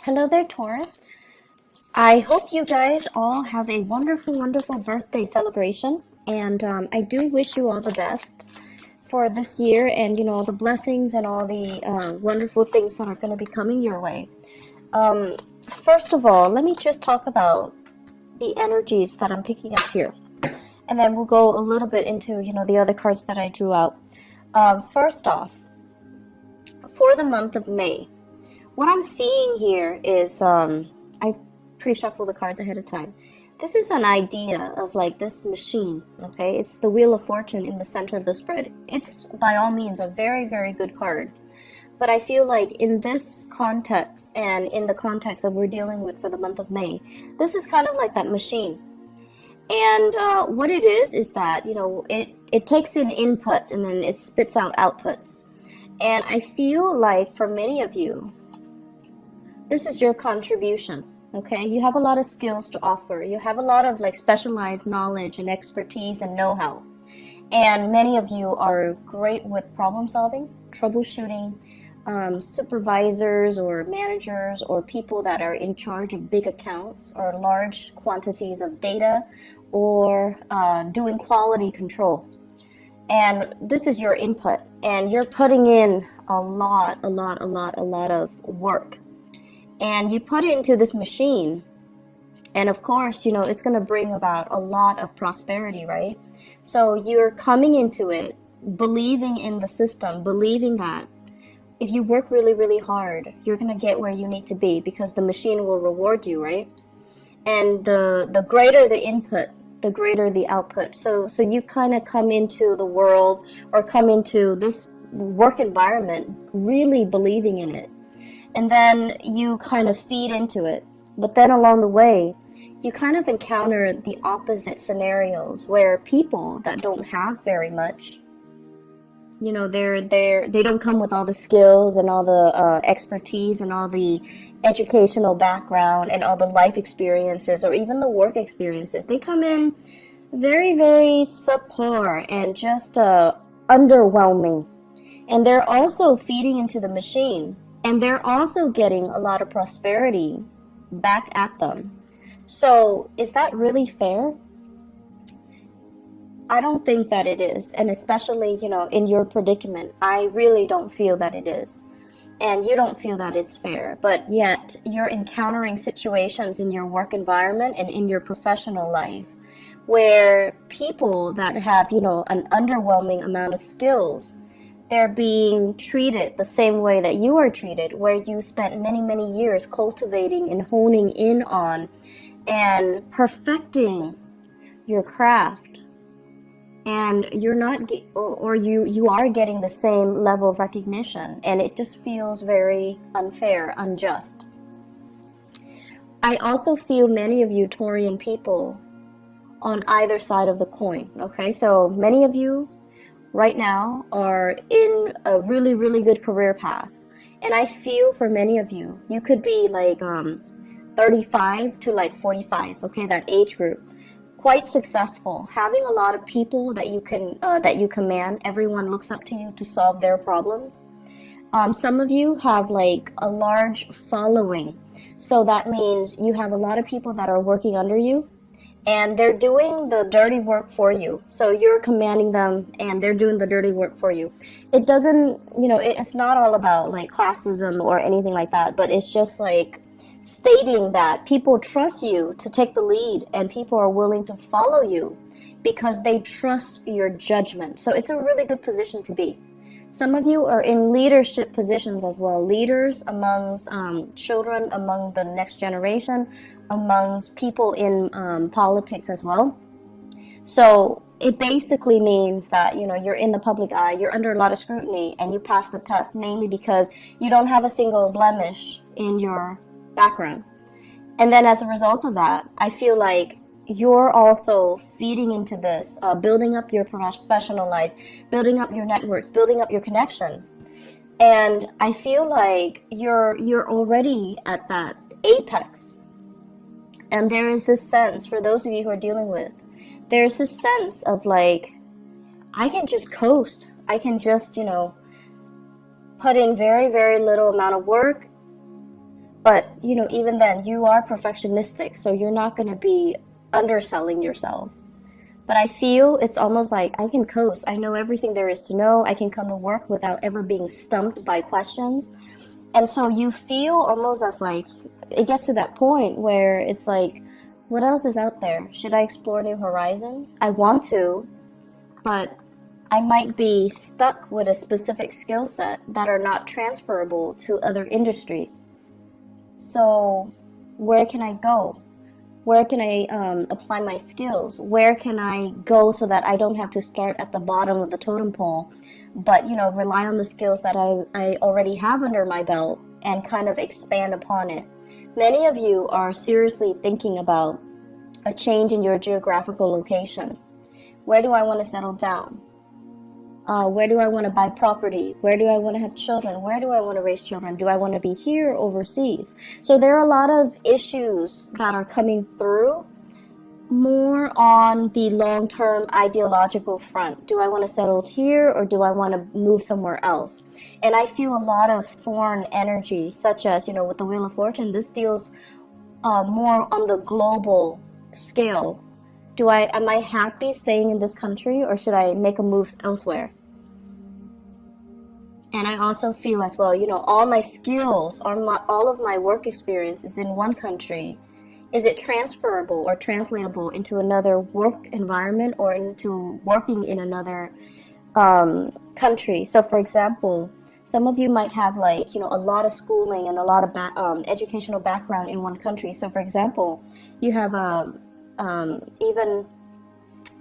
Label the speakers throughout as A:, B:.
A: Hello there, Taurus. I hope you guys all have a wonderful, wonderful birthday celebration. And I do wish you all the best for this year and, all the blessings and all the wonderful things that are going to be coming your way. First of all, let me just talk about the energies that I'm picking up here. And then we'll go a little bit into, the other cards that I drew out. First off, for the month of May, what I'm seeing here is, I pre-shuffle the cards ahead of time. This is an idea of like this machine, okay? It's the Wheel of Fortune in the center of the spread. It's by all means a very, very good card. But I feel like in this context and in the context that we're dealing with for the month of May, this is kind of like that machine. And what it is that, it takes in inputs and then it spits out outputs. And I feel like for many of you, this is your contribution, okay? You have a lot of skills to offer. You have a lot of like specialized knowledge and expertise and know-how. And many of you are great with problem solving, troubleshooting, supervisors or managers or people that are in charge of big accounts or large quantities of data or doing quality control. And this is your input, and you're putting in a lot of work. And you put it into this machine, and of course, it's going to bring about a lot of prosperity, right? So you're coming into it believing in the system, believing that if you work really, really hard, you're going to get where you need to be because the machine will reward you, right? And the greater the input, the greater the output. So you kind of come into the world or come into this work environment really believing in it. And then you kind of feed into it. But then along the way, you kind of encounter the opposite scenarios where people that don't have very much, they don't come with all the skills and all the expertise and all the educational background and all the life experiences or even the work experiences. They come in very, very subpar and just underwhelming. And they're also feeding into the machine. And they're also getting a lot of prosperity back at them. So is that really fair? I don't think that it is. And especially, in your predicament, I really don't feel that it is. And you don't feel that it's fair. But yet you're encountering situations in your work environment and in your professional life where people that have, an underwhelming amount of skills, they're being treated the same way that you are treated, where you spent many, many years cultivating and honing in on and perfecting your craft. And you're not, or you are getting the same level of recognition, and it just feels very unfair, unjust. I also feel many of you Taurian people on either side of the coin, okay? So many of you right now are in a really, really good career path. And I feel for many of you, you could be like 35 to like 45, okay, that age group. Quite successful, having a lot of people that you command. Everyone looks up to you to solve their problems. Some of you have like a large following. So that means you have a lot of people that are working under you. And they're doing the dirty work for you. So you're commanding them and they're doing the dirty work for you. It doesn't, it's not all about like classism or anything like that, but it's just like stating that people trust you to take the lead and people are willing to follow you because they trust your judgment. So it's a really good position to be. Some of you are in leadership positions as well, leaders amongst children, among the next generation, amongst people in politics as well. So it basically means that, you're in the public eye, you're under a lot of scrutiny, and you pass the test mainly because you don't have a single blemish in your background. And then as a result of that, I feel like you're also feeding into this, building up your professional life, building up your networks, building up your connection. And I feel like you're already at that apex. And there is this sense, for those of you who are dealing with, there's this sense of like, I can just coast. I can just, put in very, very little amount of work, But, even then, you are perfectionistic, so you're not going to be underselling yourself. But I feel it's almost like I can coast. I know everything there is to know. I can come to work without ever being stumped by questions. And so you feel almost as like, it gets to that point where it's like, what else is out there? Should I explore new horizons? I want to, but I might be stuck with a specific skill set that are not transferable to other industries. So where can I go? Where can I apply my skills? Where can I go so that I don't have to start at the bottom of the totem pole, but, rely on the skills that I already have under my belt and kind of expand upon it? Many of you are seriously thinking about a change in your geographical location. Where do I want to settle down? Where do I want to buy property? Where do I want to have children? Where do I want to raise children? Do I want to be here or overseas? So there are a lot of issues that are coming through more on the long-term ideological front. Do I want to settle here or do I want to move somewhere else? And I feel a lot of foreign energy, such as, with the Wheel of Fortune. This deals more on the global scale. Am I happy staying in this country or should I make a move elsewhere? And I also feel as well, all my skills, all of my work experience is in one country. Is it transferable or translatable into another work environment or into working in another country? So for example, some of you might have a lot of schooling and a lot of educational background in one country. So for example, you have even,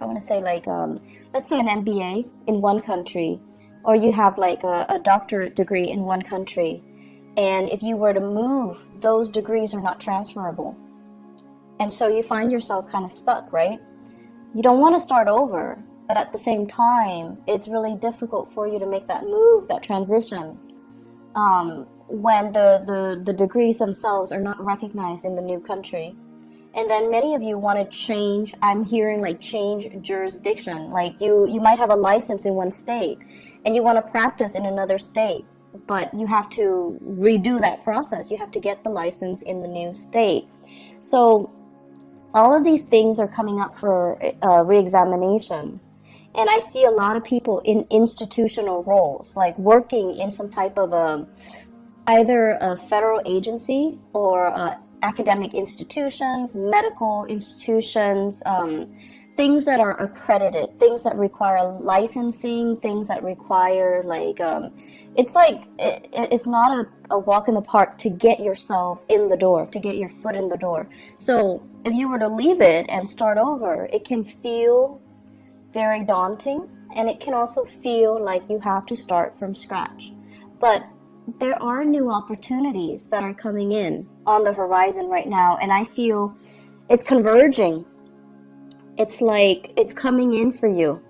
A: I want to say let's say an MBA in one country, or you have a doctorate degree in one country. And if you were to move, those degrees are not transferable. And so you find yourself kind of stuck, right? You don't want to start over, but at the same time, it's really difficult for you to make that move, that transition, when the degrees themselves are not recognized in the new country. And then many of you want to change, I'm hearing change jurisdiction. You might have a license in one state and you want to practice in another state, but you have to redo that process. You have to get the license in the new state. So all of these things are coming up for re-examination. And I see a lot of people in institutional roles, working in some type of either a federal agency or academic institutions, medical institutions, things that are accredited, things that require licensing, things that require it's not a walk in the park to get yourself in the door, to get your foot in the door. So if you were to leave it and start over, it can feel very daunting, and it can also feel like you have to start from scratch. But there are new opportunities that are coming in on the horizon right now, and I feel it's converging. It's it's coming in for you.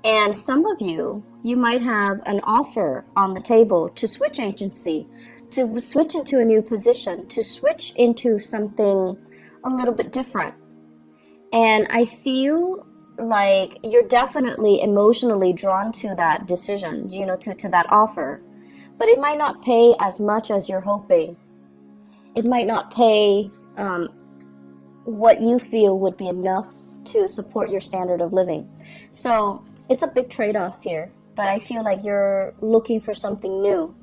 A: And some of you might have an offer on the table to switch agency, to switch into a new position, to switch into something a little bit different. And I feel like you're definitely emotionally drawn to that decision, to that offer. But it might not pay as much as you're hoping. It might not pay what you feel would be enough to support your standard of living. So it's a big trade-off here, but I feel like you're looking for something new.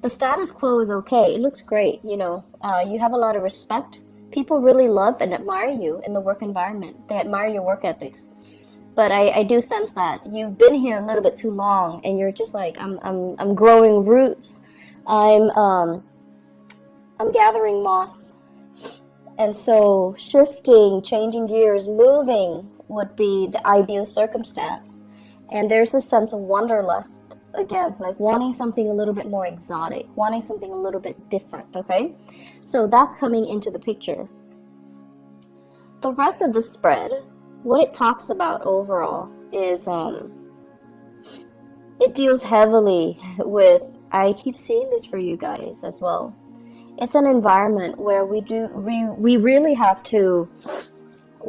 A: The status quo is okay. It looks great. You have a lot of respect. People really love and admire you in the work environment. They admire your work ethics. But I do sense that you've been here a little bit too long, and you're just I'm growing roots. I'm gathering moss. And so shifting, changing gears, moving would be the ideal circumstance. And there's a sense of wanderlust, again, wanting something a little bit more exotic, wanting something a little bit different, okay? So that's coming into the picture. The rest of the spread, what it talks about overall is it deals heavily with, I keep seeing this for you guys as well. It's an environment where we really have to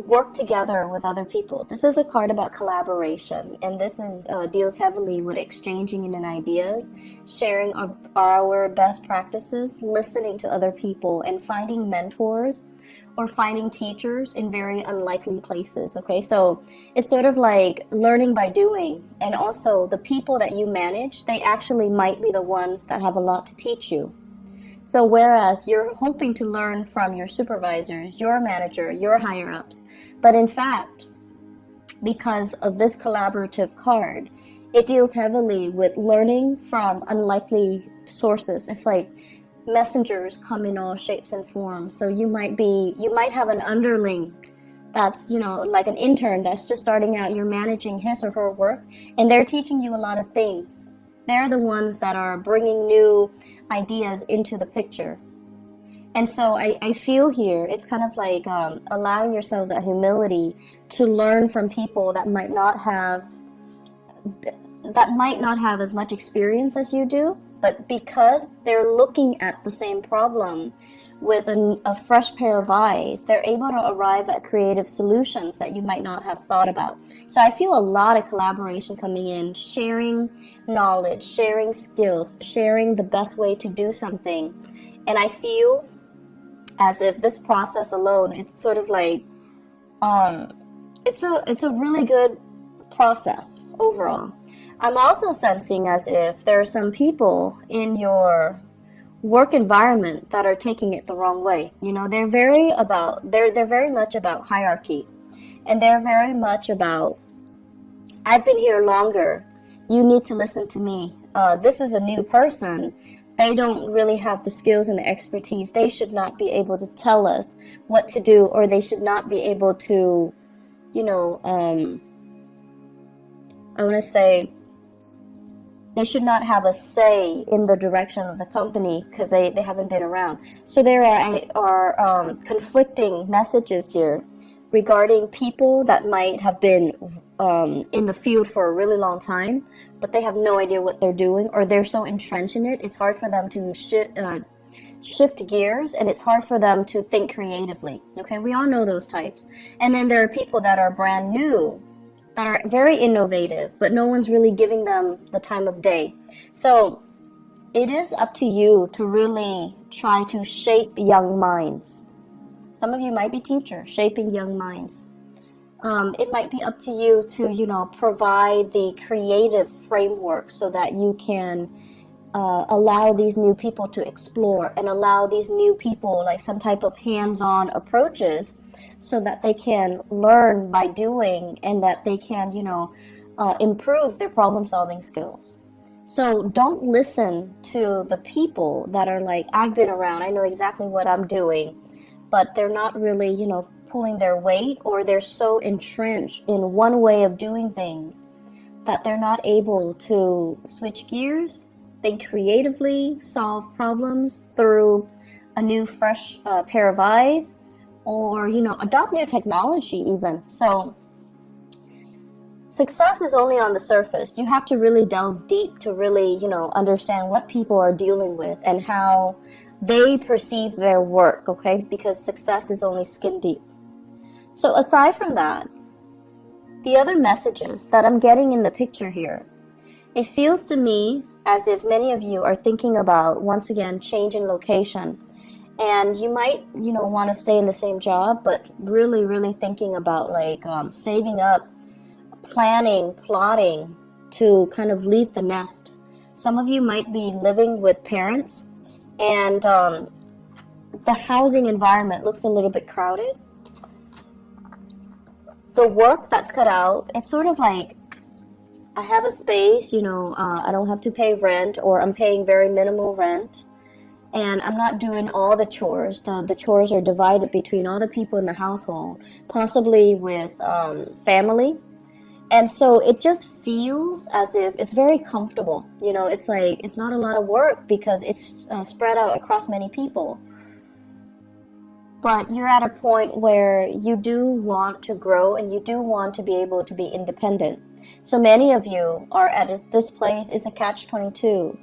A: work together with other people. This is a card about collaboration, and this is deals heavily with exchanging in ideas, sharing our best practices, listening to other people, and finding mentors or finding teachers in very unlikely places. Okay, so it's sort of like learning by doing, and also the people that you manage, they actually might be the ones that have a lot to teach you. So whereas you're hoping to learn from your supervisors, your manager, your higher ups, but in fact, because of this collaborative card, it deals heavily with learning from unlikely sources. It's like messengers come in all shapes and forms. So you might have an underling that's, like an intern that's just starting out. You're managing his or her work, and they're teaching you a lot of things. They're the ones that are bringing new ideas into the picture. And so I feel here, it's kind of like allowing yourself that humility to learn from people that might not have as much experience as you do, but because they're looking at the same problem with a fresh pair of eyes, they're able to arrive at creative solutions that you might not have thought about. So I feel a lot of collaboration coming in, sharing knowledge, sharing skills, sharing the best way to do something. And I feel as if this process alone, it's sort of like it's a really good process overall. I'm also sensing as if there are some people in your work environment that are taking it the wrong way. They're very much about hierarchy, and they're very much about, I've been here longer, you need to listen to me. This is a new person. They don't really have the skills and the expertise. They should not be able to tell us what to do, or they should not be able to, I want to say, they should not have a say in the direction of the company because they haven't been around. So there are conflicting messages here regarding people that might have been in the field for a really long time, but they have no idea what they're doing, or they're so entrenched in it, it's hard for them to shift gears, and it's hard for them to think creatively. Okay, we all know those types. And then there are people that are brand new, that are very innovative, but no one's really giving them the time of day. So it is up to you to really try to shape young minds. Some of you might be teachers, shaping young minds. It might be up to you to, provide the creative framework so that you can allow these new people to explore, and allow these new people like some type of hands-on approaches so that they can learn by doing, and that they can, improve their problem-solving skills. So don't listen to the people that are like, I've been around, I know exactly what I'm doing, but they're not really, pulling their weight, or they're so entrenched in one way of doing things that they're not able to switch gears, think creatively, solve problems through a new, fresh pair of eyes, or, adopt new technology even. So success is only on the surface. You have to really delve deep to really, understand what people are dealing with and how they perceive their work, okay? Because success is only skin deep. So aside from that, the other messages that I'm getting in the picture here, it feels to me as if many of you are thinking about, once again, changing location. And you might, want to stay in the same job, but really, really thinking about like saving up, planning, plotting to kind of leave the nest. Some of you might be living with parents, and the housing environment looks a little bit crowded. The work that's cut out, it's sort of like, I have a space, I don't have to pay rent, or I'm paying very minimal rent, and I'm not doing all the chores. The chores are divided between all the people in the household, possibly with family. And so it just feels as if it's very comfortable. It's like, it's not a lot of work because it's spread out across many people. But you're at a point where you do want to grow, and you do want to be able to be independent. So many of you are at this place. It's a catch-22.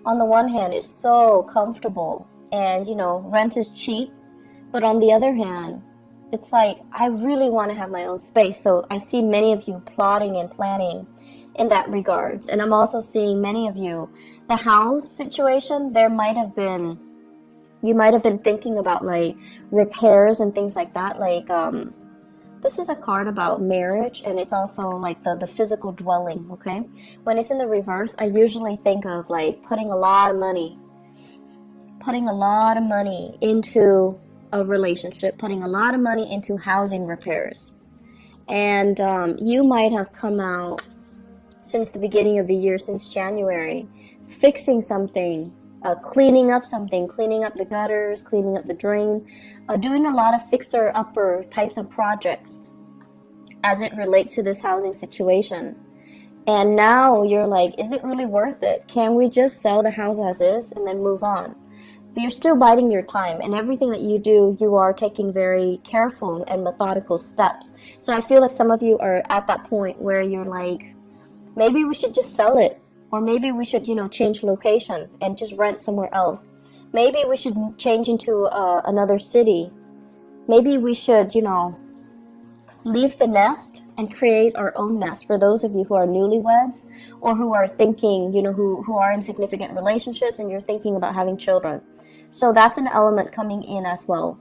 A: On the one hand, it's so comfortable, and rent is cheap, but on the other hand, it's like I really want to have my own space. So I see many of you plotting and planning in that regards. And I'm also seeing many of you, the house situation, you might have been thinking about like repairs and things like that. Like, this is a card about marriage, and it's also like the physical dwelling, okay? When it's in the reverse, I usually think of like putting a lot of money into a relationship, putting a lot of money into housing repairs. And you might have come out since the beginning of the year, since January, fixing something, cleaning up something, cleaning up the gutters, cleaning up the drain, doing a lot of fixer-upper types of projects as it relates to this housing situation. And now you're like, is it really worth it? Can we just sell the house as is and then move on? But you're still biding your time, and everything that you do, you are taking very careful and methodical steps. So I feel like some of you are at that point where you're like, maybe we should just sell it. Or maybe we should, change location and just rent somewhere else. Maybe we should change into another city. Maybe we should, leave the nest and create our own nest. For those of you who are newlyweds or who are thinking, who are in significant relationships and you're thinking about having children. So that's an element coming in as well.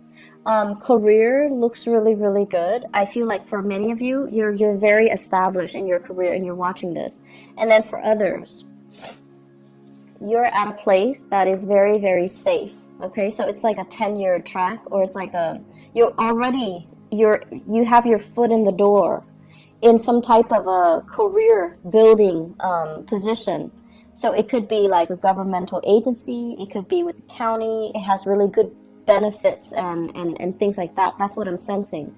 A: Career looks really, really good. I feel like for many of you, you're very established in your career and you're watching this. And then for others, you're at a place that is very, very safe. Okay, so it's like a 10-year track, or it's like you have your foot in the door in some type of a career building position. So it could be like a governmental agency, it could be with the county, it has really good benefits and things like that. That's what I'm sensing.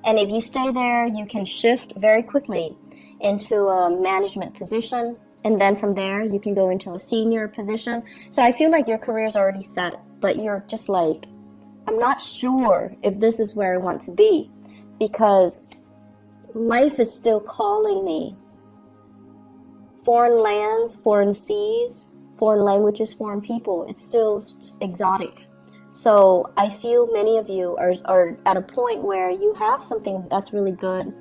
A: And if you stay there, you can shift very quickly into a management position, and then from there you can go into a senior position. So I feel like your career is already set, but you're just like, I'm not sure if this is where I want to be, because life is still calling me. Foreign lands, foreign seas, foreign languages, foreign people, it's still exotic. So I feel many of you are at a point where you have something that's really good,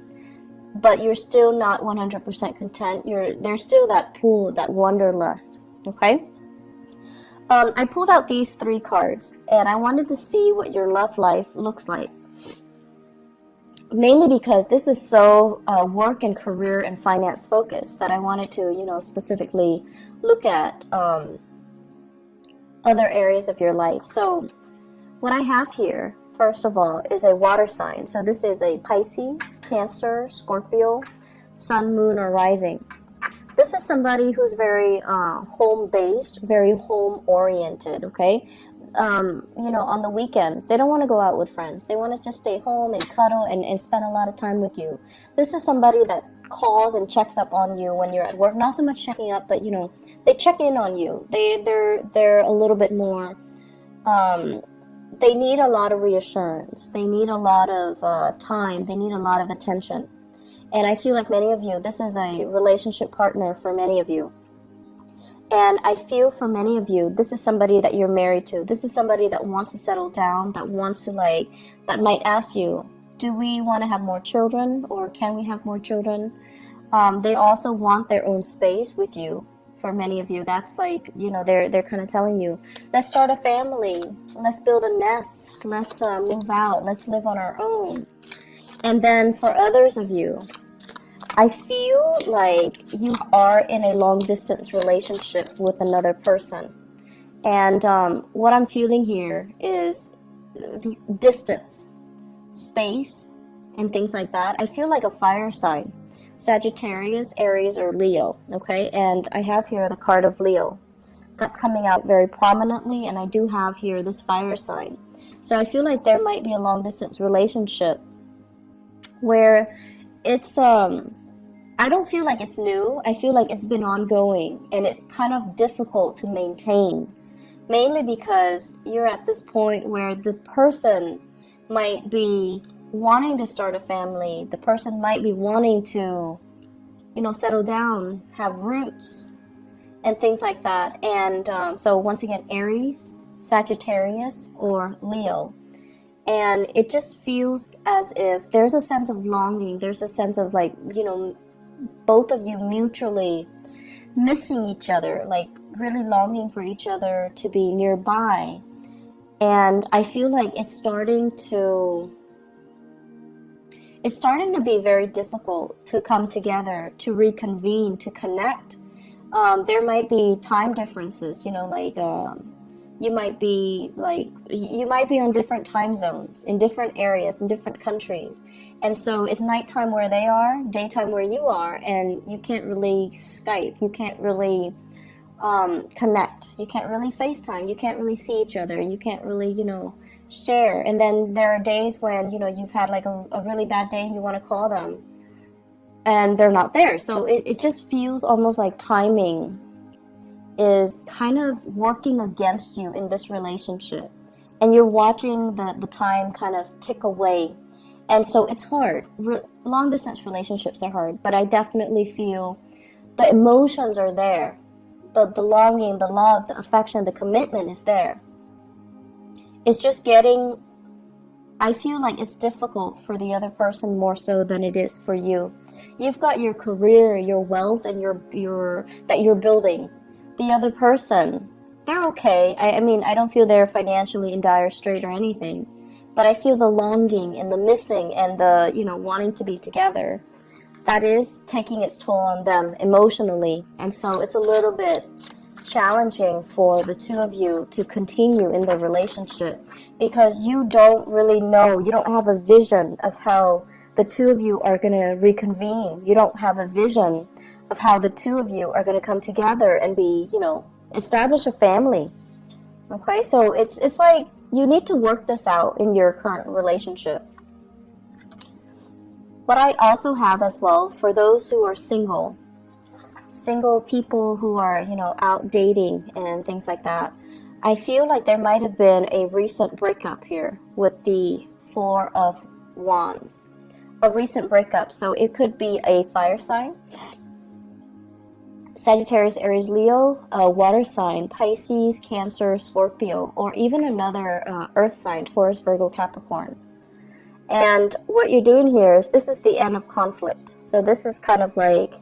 A: but you're still not 100% content. There's still that pull, that wanderlust, okay? I pulled out these 3 cards, and I wanted to see what your love life looks like. Mainly because this is so work and career and finance focused that I wanted to, specifically look at other areas of your life. So what I have here, first of all, is a water sign. So this is a Pisces, Cancer, Scorpio, Sun, Moon, or Rising. This is somebody who's very home-based, very home-oriented, okay? On the weekends, they don't want to go out with friends. They want to just stay home and cuddle and spend a lot of time with you. This is somebody that calls and checks up on you when you're at work. Not so much checking up, but, they check in on you. They're a little bit more, they need a lot of reassurance. They need a lot of time. They need a lot of attention. And I feel like many of you, this is a relationship partner for many of you. And I feel for many of you, this is somebody that you're married to. This is somebody that wants to settle down, that wants to that might ask you, do we want to have more children, or can we have more children? They also want their own space with you. For many of you, that's they're kind of telling you, let's start a family, let's build a nest, let's move out, let's live on our own. And then for others of you, I feel like you are in a long-distance relationship with another person. And what I'm feeling here is distance, space, and things like that. I feel like a fire sign. Sagittarius, Aries, or Leo, okay? And I have here the card of Leo. That's coming out very prominently, and I do have here this fire sign. So I feel like there might be a long-distance relationship where it's I don't feel like it's new. I feel like it's been ongoing, and it's kind of difficult to maintain, mainly because you're at this point where the person might be wanting to start a family. The person might be wanting to, settle down, have roots, and things like that. And so once again, Aries, Sagittarius, or Leo. And it just feels as if there's a sense of longing. There's a sense of like, you know, both of you mutually missing each other, like really longing for each other to be nearby. And I feel like it's starting to be very difficult to come together, to reconvene, to connect. There might be time differences, you know, like you might be on different time zones, in different areas, in different countries. And so it's nighttime where they are, daytime where you are, and you can't really Skype, you can't really connect, you can't really FaceTime, you can't really see each other, you can't really, you know, share. And then there are days when, you know, you've had like a really bad day and you want to call them and they're not there. So it just feels almost like timing is kind of working against you in this relationship, and you're watching the time kind of tick away. And so it's hard. Long distance relationships are hard, but I definitely feel the emotions are there. The longing, the love, the affection, the commitment is there. It's just getting, I feel like it's difficult for the other person more so than it is for you. You've got your career, your wealth, and your that you're building. The other person, they're okay. I mean, I don't feel they're financially in dire strait or anything, but I feel the longing and the missing and the, you know, wanting to be together. That is taking its toll on them emotionally. And so it's a little bit challenging for the two of you to continue in the relationship, because you don't really know, you don't have a vision of how the two of you are going to reconvene. You don't have a vision of how the two of you are going to come together and be, you know, establish a family. Okay, so it's like you need to work this out in your current relationship. What I also have as well, for those who are single people who are, you know, out dating and things like that, I feel like there might have been a recent breakup here with the Four of Wands. A recent breakup. So it could be a fire sign, Sagittarius, Aries, Leo, a water sign, Pisces, Cancer, Scorpio, or even another earth sign, Taurus, Virgo, Capricorn. And what you're doing here is, this is the end of conflict. So this is kind of like,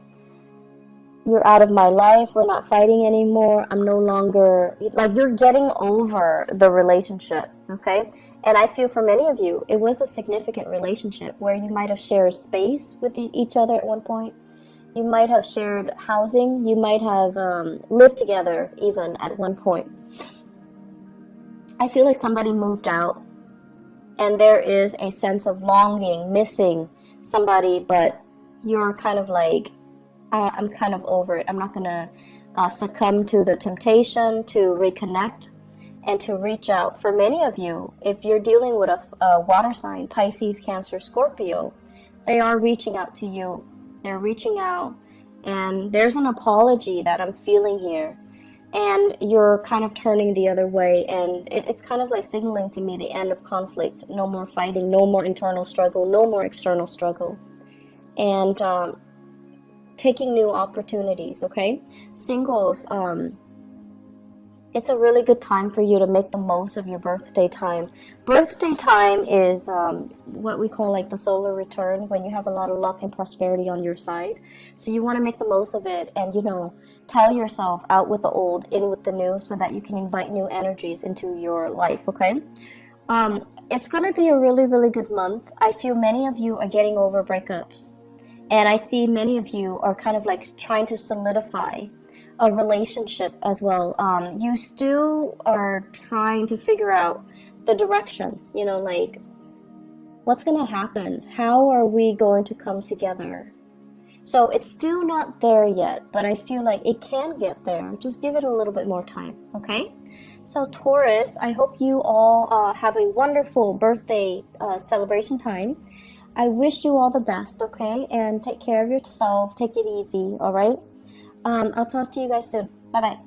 A: you're out of my life, we're not fighting anymore, I'm no longer, like, you're getting over the relationship, okay? And I feel for many of you, it was a significant relationship where you might have shared space with each other at one point. You might have shared housing. You might have lived together even at one point. I feel like somebody moved out, and there is a sense of longing, missing somebody, but you're kind of like, I'm kind of over it. I'm not going to succumb to the temptation to reconnect and to reach out. For many of you, if you're dealing with a water sign, Pisces, Cancer, Scorpio, they are reaching out to you. They're reaching out, and there's an apology that I'm feeling here, and you're kind of turning the other way, and it's kind of like signaling to me the end of conflict. No more fighting, no more internal struggle, no more external struggle, and taking new opportunities, okay? Singles, it's a really good time for you to make the most of your birthday time. Birthday time is what we call like the solar return, when you have a lot of luck and prosperity on your side. So you want to make the most of it, and, you know, tell yourself, out with the old, in with the new, so that you can invite new energies into your life, okay? It's going to be a really, really good month. I feel many of you are getting over breakups, and I see many of you are kind of like trying to solidify a relationship as well. You still are trying to figure out the direction, you know, like, what's going to happen? How are we going to come together? So it's still not there yet, but I feel like it can get there. Just give it a little bit more time, okay? So Taurus, I hope you all have a wonderful birthday celebration time. I wish you all the best, okay? And take care of yourself. Take it easy, all right? I'll talk to you guys soon. Bye-bye.